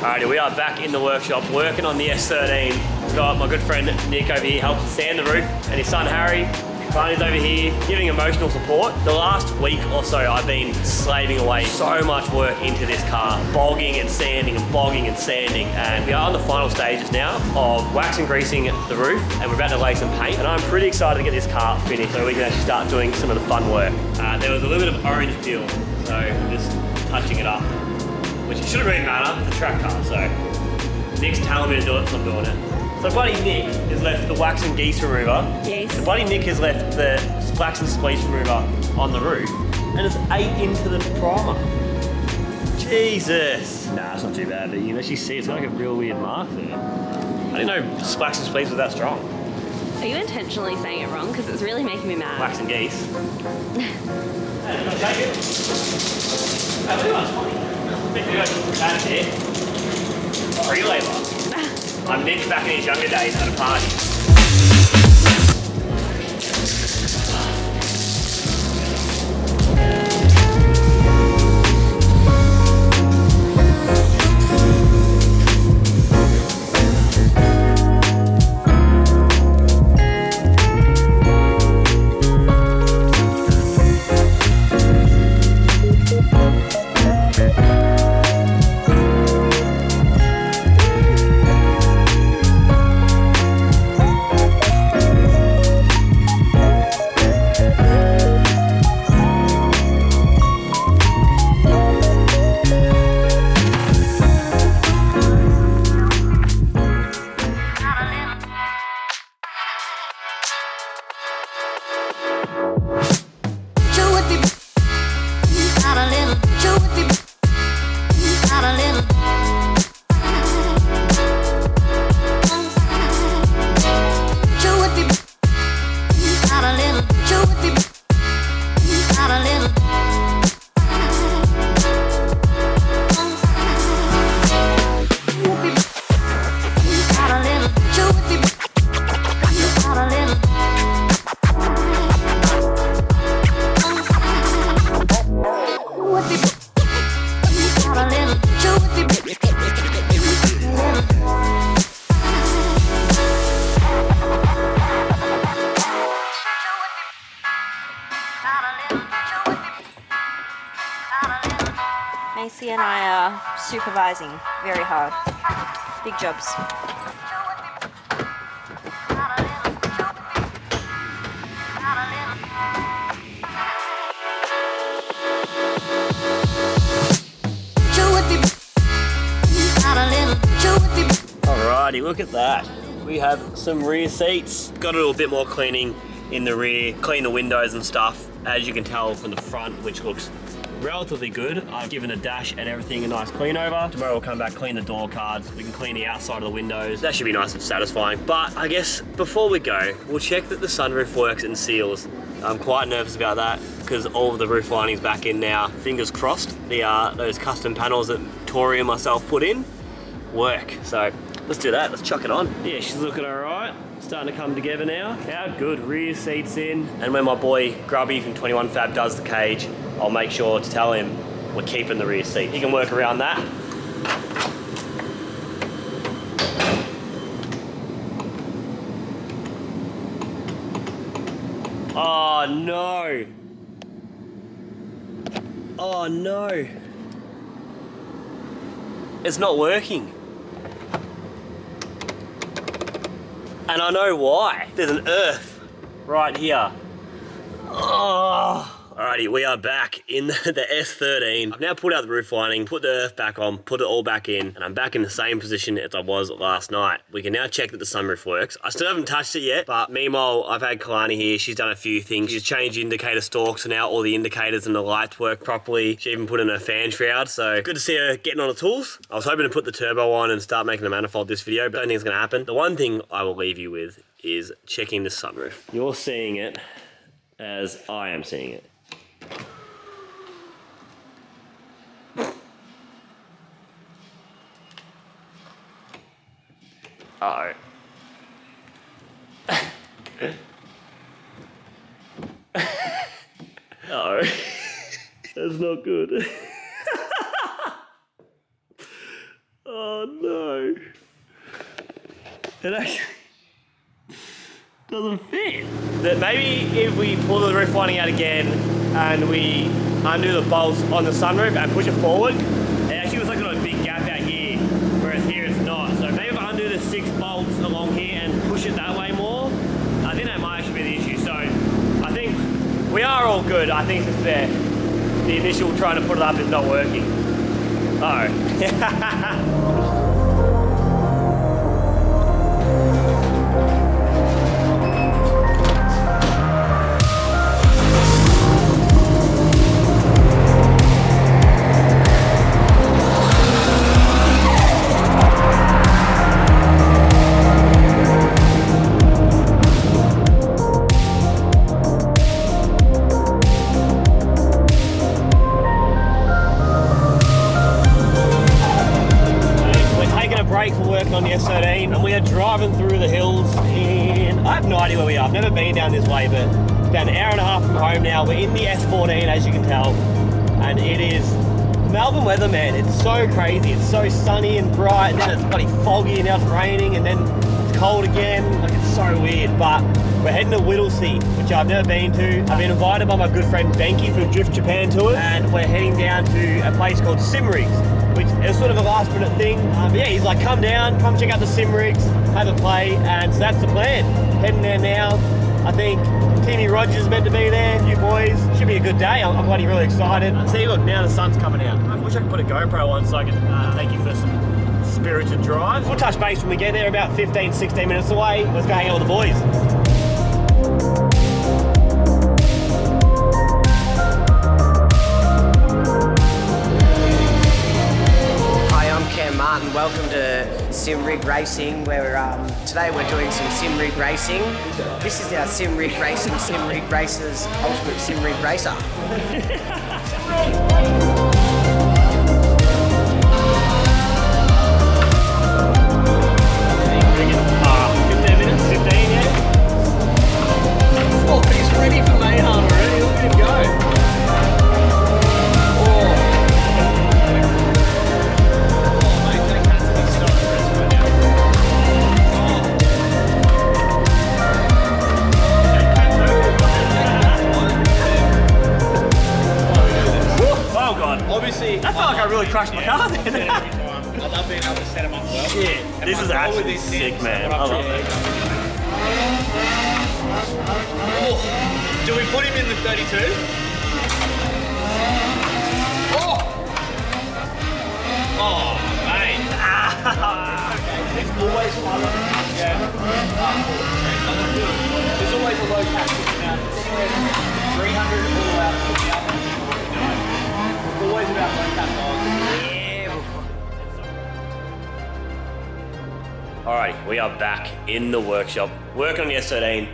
Alrighty, we are back in the workshop working on the S13. We've got my good friend Nick over here helping sand the roof, and his son Harry, Barney's over here giving emotional support. The last week or so I've been slaving away so much work into this car, bogging and sanding and bogging and sanding, and we are on the final stages now of wax and greasing the roof, and we're about to lay some paint, and I'm pretty excited to get this car finished so we can actually start doing some of the fun work. There was a little bit of orange peel, so I'm just touching it up, which shouldn't really matter, it's a track car, so Nick's telling me to do it, so I'm doing it. So buddy Nick has left the wax and geese remover. Yes. So buddy Nick has left the wax and spleece remover on the roof, and it's ate into the primer. Jesus. Nah, it's not too bad, but you can actually see it's got like a real weird mark there. I didn't know wax and spleece was that strong. Are you intentionally saying it wrong? Because it's really making me mad. Wax and geese. Hey, you want to take it? Hey, what do you want? That's it. Free labour. I'm Nick back in his younger days at a party. Macy and I are supervising very hard. Big jobs. Alrighty, look at that. We have some rear seats. Got a little bit more cleaning in the rear, clean the windows and stuff, as you can tell from the front, which looks relatively good. I've given the dash and everything a nice clean over. Tomorrow we'll come back, clean the door cards. We can clean the outside of the windows. That should be nice and satisfying. But I guess before we go, we'll check that the sunroof works and seals. I'm quite nervous about that because all of the roof lining's back in now. Fingers crossed. Those custom panels that Tori and myself put in work. So let's do that, let's chuck it on. Yeah, she's looking all right. Starting to come together now. How good, rear seats in. And when my boy Grubby from 21 Fab does the cage, I'll make sure to tell him we're keeping the rear seat. He can work around that. Oh no. Oh no. It's not working. And I know why. There's an earth right here. Oh. Alrighty, we are back in the S13. I've now pulled out the roof lining, put the earth back on, put it all back in, and I'm back in the same position as I was last night. We can now check that the sunroof works. I still haven't touched it yet, but meanwhile, I've had Kalani here. She's done a few things. She's changed indicator stalks, so now all the indicators and the lights work properly. She even put in her fan shroud, so good to see her getting on the tools. I was hoping to put the turbo on and start making a manifold this video, but I don't think it's gonna happen. The one thing I will leave you with is checking the sunroof. You're seeing it as I am seeing it. Uh-oh. Uh-oh. That's not good. Oh no. It actually doesn't fit. That maybe if we pull the roof lining out again and we undo the bolts on the sunroof and push it forward, it actually looks like there's a big gap out here, whereas here it's not. So maybe if I undo the 6 bolts along here and push it that way more, I think that might actually be the issue. So I think we are all good. I think it's just the initial trying to put it up is not working. Oh. For working on the S13, and we are driving through the hills in, I have no idea where we are, I've never been down this way, but about an hour and a half from home now. We're in the S14 as you can tell, and it is Melbourne weather, man. It's so crazy. It's so sunny and bright, and then it's bloody foggy, and now it's raining, and then it's cold again. Like, it's so weird. But we're heading to Whittlesea, which I've never been to. I've been invited by my good friend Benki for a Drift Japan tour, and we're heading down to a place called Simrig, which is sort of a last minute thing. But yeah, he's like, come down, come check out the Simrigs, have a play, and so that's the plan. Heading there now. I think Timmy Rogers is meant to be there, you boys. Should be a good day. I'm bloody really excited. See, look, now the sun's coming out. I wish I could put a GoPro on so I can take you for some spirited drives. We'll touch base when we get there, about 15, 16 minutes away. Let's go hang out with the boys. Martin, welcome to Simrig Racing, where today we're doing some Simrig racing. This is our Simrig Racing, Simrig Racers, Ultimate Simrig Racer. 15 minutes, 15, yeah? Oh, he's ready for Mayhem already, look at him go. Obviously, I felt like I really crushed my car then. I love being able to set them up well. Shit, this is actually sick, man. I love it. Oh, do we put him in the 32? Oh! Oh, mate. It's always fun. Yeah. There's always a low cap. 300 all out. Always about low cap dogs. Yeah. Alright, we are back in the workshop, working on the S13.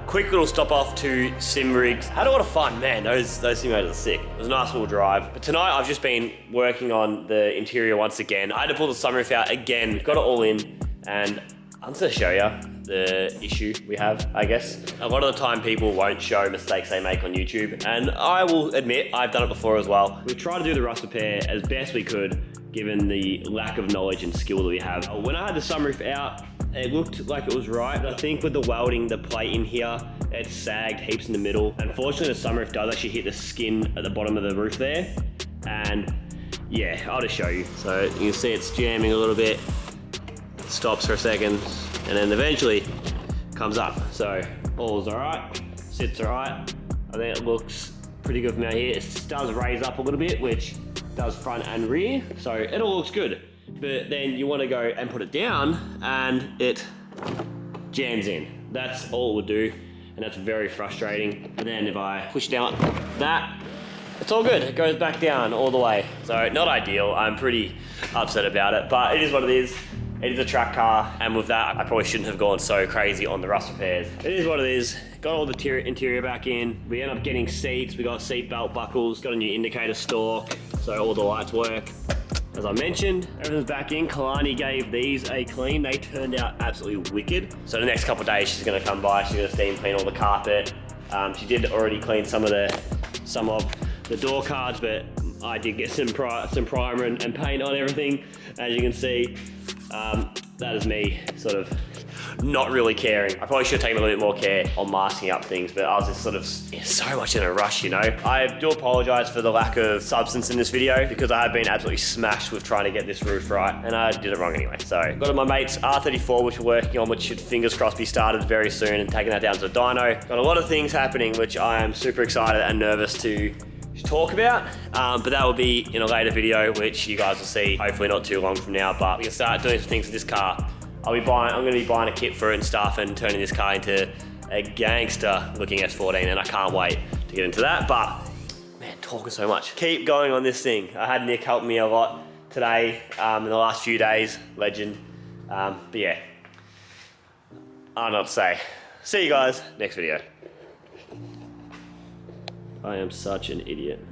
Quick little stop off to Simrigs. Had a lot of fun, man. Those simulators are sick. It was a nice little drive. But tonight I've just been working on the interior once again. I had to pull the sunroof out again. Got it all in, and I'm just gonna show you the issue we have, I guess. A lot of the time people won't show mistakes they make on YouTube, and I will admit I've done it before as well. We tried to do the rust repair as best we could given the lack of knowledge and skill that we have. When I had the sunroof out, it looked like it was right, but I think with the welding, the plate in here, it sagged heaps in the middle. Unfortunately, the sunroof does actually hit the skin at the bottom of the roof there, and yeah, I'll just show you. So you can see it's jamming a little bit, stops for a second, and then eventually comes up. So all's all right, sits all right. I think it looks pretty good from out here. It does raise up a little bit, which does front and rear, so it all looks good. But then you want to go and put it down and it jams in. That's all it would do, and that's very frustrating. And then if I push down like that, it's all good. It goes back down all the way. So not ideal. I'm pretty upset about it, but it is what it is. It is a track car, and with that, I probably shouldn't have gone so crazy on the rust repairs. It is what it is. Got all the interior back in. We end up getting seats. We got seat belt buckles. Got a new indicator stalk, so all the lights work. As I mentioned, everything's back in. Kalani gave these a clean. They turned out absolutely wicked. So the next couple of days, she's gonna come by. She's gonna steam clean all the carpet. She did already clean some of the door cards, but I did get some primer and paint on everything. As you can see, that is me sort of not really caring. I probably should have taken a little bit more care on masking up things, but I was just sort of so much in a rush, you know? I do apologize for the lack of substance in this video because I have been absolutely smashed with trying to get this roof right, and I did it wrong anyway. So, got my mate's R34, which we're working on, which should, fingers crossed, be started very soon, and taking that down to the dyno. Got a lot of things happening, which I am super excited and nervous to talk about, but that will be in a later video, which you guys will see hopefully not too long from now. But we can start doing some things with this car. I'm going to be buying a kit for it and stuff, and turning this car into a gangster looking S14, and I can't wait to get into that. But man, talking so much. Keep going on this thing. I had Nick help me a lot today in the last few days, legend. But yeah, I don't know what to say. See you guys next video. I am such an idiot.